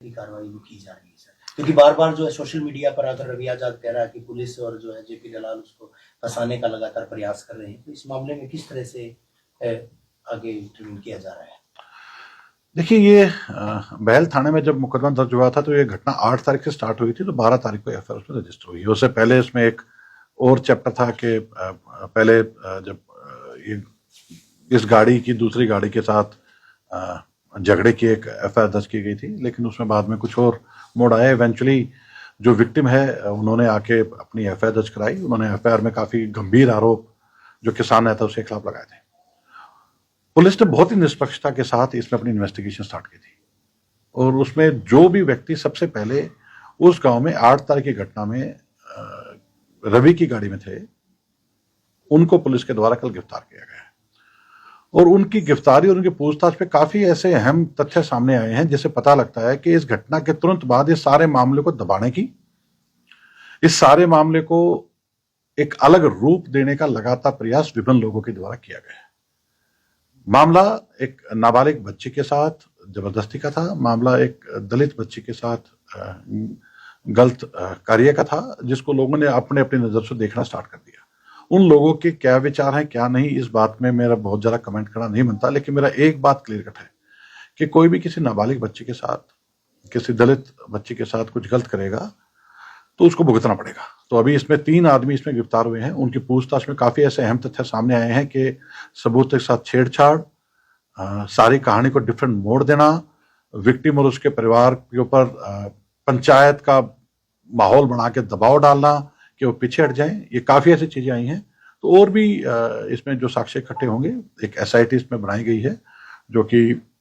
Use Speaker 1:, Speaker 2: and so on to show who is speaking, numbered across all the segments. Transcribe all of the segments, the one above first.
Speaker 1: की कार्रवाई भी की जा रही है सर, क्योंकि बार बार जो है सोशल मीडिया पर अगर रवि आजाद कह रहा है कि पुलिस और जो है जेपी दलाल उसको फंसाने का लगातार प्रयास कर रहे हैं, तो इस मामले में किस तरह से आगे इंटरव्यू किया जा रहा है?
Speaker 2: देखिए, ये बहल थाने में जब मुकदमा दर्ज हुआ था तो ये घटना 8 तारीख से स्टार्ट हुई थी, तो 12 तारीख को एफआईआर उसमें रजिस्टर हुई। उससे पहले इसमें एक और चैप्टर था कि पहले जब ये इस गाड़ी की दूसरी गाड़ी के साथ झगड़े की एक एफआईआर दर्ज की गई थी, लेकिन उसमें बाद में कुछ और मोड़ आया। इवेंचुअली जो विक्टिम है उन्होंने आके अपनी एफआईआर दर्ज कराई। उन्होंने एफआईआर में काफी गंभीर आरोप जो किसान नेता उसके खिलाफ लगाए थे। पुलिस ने बहुत ही निष्पक्षता के साथ इसमें अपनी इन्वेस्टिगेशन स्टार्ट की थी, और उसमें जो भी व्यक्ति सबसे पहले उस गांव में 8 तारीख की घटना में रवि की गाड़ी में थे, उनको पुलिस के द्वारा कल गिरफ्तार किया गया है। और उनकी गिरफ्तारी और उनकी पूछताछ पे काफी ऐसे अहम तथ्य सामने आए हैं, जिससे पता लगता है कि इस घटना के तुरंत बाद इस सारे मामले को दबाने की, इस सारे मामले को एक अलग रूप देने का लगातार प्रयास विभिन्न लोगों के द्वारा किया गया है। मामला एक नाबालिग बच्ची के साथ जबरदस्ती का था। मामला एक दलित बच्ची के साथ गलत कार्य का था, जिसको लोगों ने अपने अपनी नजर से देखना स्टार्ट कर दिया। उन लोगों के क्या विचार हैं क्या नहीं, इस बात में मेरा बहुत ज्यादा कमेंट करना नहीं बनता, लेकिन मेरा एक बात क्लियर कट है कि कोई भी किसी नाबालिग बच्ची के साथ, किसी दलित बच्ची के साथ कुछ गलत करेगा तो उसको भुगतना पड़ेगा। तो अभी इसमें 3 आदमी इसमें गिरफ्तार हुए हैं। उनकी पूछताछ में काफी ऐसे अहम तथ्य सामने आए हैं कि सबूत के साथ छेड़छाड़, सारी कहानी को डिफरेंट मोड़ देना, विक्टिम और उसके परिवार के ऊपर पंचायत का माहौल बना के दबाव डालना कि वो पीछे हट जाएं, ये काफी ऐसी चीजें आई हैं। तो और भी इसमें जो साक्ष्य इकट्ठे होंगे, एक एसआईटी इसमें बनाई गई है जो कि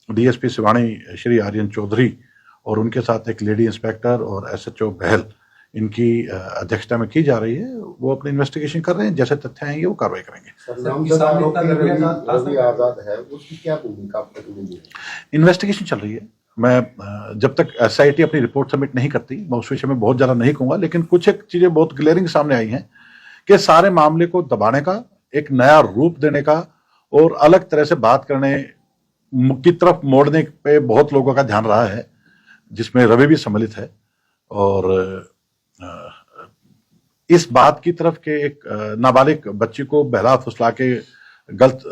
Speaker 2: डीएसपी सिवानी श्री आर्यन चौधरी और उनके साथ एक लेडी इंस्पेक्टर और एसएचओ बहल, इनकी अध्यक्षता में की जा रही है। वो अपनी इन्वेस्टिगेशन कर रहे हैं, जैसे तथ्य आएंगे वो कार्रवाई करेंगे।
Speaker 3: रवि आजाद है, उसकी क्या भूमिका है?
Speaker 2: इन्वेस्टिगेशन चल रही है। मैं जब तक एसआईटी अपनी रिपोर्ट सबमिट नहीं करती, मैं उस विषय में बहुत ज्यादा नहीं कहूंगा, लेकिन कुछ एक चीजें बहुत ग्लेयरिंग सामने आई हैं कि सारे मामले को दबाने का, एक नया रूप देने का और अलग तरह से बात करने की तरफ मोड़ने पे बहुत लोगों का ध्यान रहा है, जिसमें रवि भी सम्मिलित है। और इस बात की तरफ के एक नाबालिग बच्ची को बहला फुसला के गलत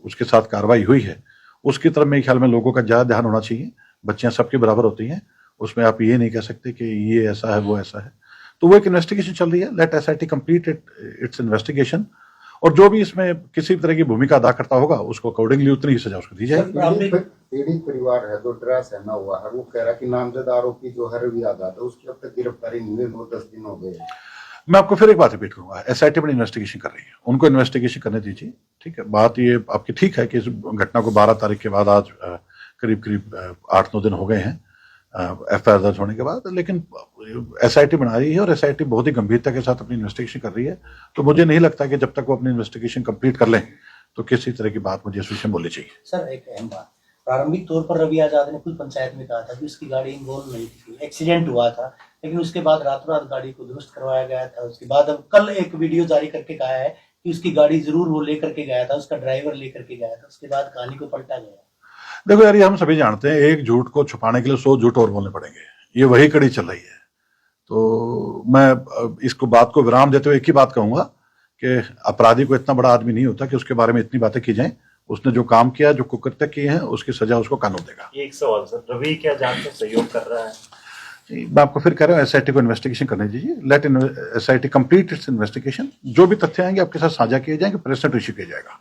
Speaker 2: उसके साथ कार्रवाई हुई है, उसकी तरफ मेरे ख्याल में लोगों का ज्यादा ध्यान होना चाहिए। बच्चियां सबके बराबर होती हैं, उसमें आप ये नहीं कह सकते कि ये ऐसा है वो ऐसा है। तो वो एक इन्वेस्टिगेशन चल रही है। Let SIT complete its investigation, और जो भी इसमें किसी तरह की भूमिका अदा करता होगा उसको अकॉर्डिंगली उतनी ही सजा उसको दी जाएगी।
Speaker 3: पीड़ित परिवार है जो डरा सहना हुआ है, वो कह रहा है कि नामजद आरोपी जो है रवि आजाद है, उसकी अब तक गिरफ्तारी नहीं हुई, 10 दिन हो गए।
Speaker 2: मैं आपको फिर एक बात रिपीट करूंगा, एसआईटी अपनी इन्वेस्टिगेशन कर रही है, उनको इन्वेस्टिगेशन करने दीजिए। ठीक है, बात ये आपकी ठीक है कि इस घटना को 12 तारीख के बाद आज करीब 8-9 दिन हो गए हैं एफआईआर दर्ज होने के बाद, लेकिन एसआईटी बना रही है और एसआईटी बहुत ही गंभीरता के साथ अपनी इन्वेस्टिगेशन कर रही है। तो मुझे नहीं लगता कि जब तक वो अपनी इन्वेस्टिगेशन कंप्लीट कर लें तो किसी तरह की बात मुझे इस विषय में बोलनी चाहिए।
Speaker 1: सर, एक अहम बात, प्रारंभिक तौर पर रवि आजाद ने खुद पंचायत में कहा था कि उसकी गाड़ी इन्वॉल्व नहीं थी, एक्सीडेंट हुआ था, लेकिन उसके बाद रातों रात गाड़ी को दुरुस्त करवाया गया था। उसके बाद अब कल एक वीडियो जारी करके कहा है कि उसकी गाड़ी जरूर वो लेकर के गया था, उसका ड्राइवर लेकर के गया था। उसके बाद कहानी को पलटा गया।
Speaker 2: देखो यार, ये हम सभी जानते हैं, एक झूठ को छुपाने के लिए 100 झूठ और बोलने पड़ेंगे, ये वही कड़ी चल रही है। तो मैं इसको बात को विराम देते हुए एक ही बात कहूंगा कि अपराधी को इतना बड़ा आदमी नहीं होता कि उसके बारे में इतनी बातें की जाएं। उसने जो काम किया, जो कुकृत्य किए हैं, उसकी सजा उसको कानून देगा।
Speaker 4: एक सवाल सर, रवि क्या जांच में सहयोग कर रहा है?
Speaker 2: मैं आपको फिर कह रहा हूँ, एसआईटी को इन्वेस्टिगेशन करने दीजिए। Let SIT complete its investigation. जो भी तथ्य आएंगे आपके साथ साझा किए जाएंगे, प्रेस नोट इश्यू किया जाएगा।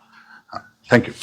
Speaker 2: हाँ, थैंक यू।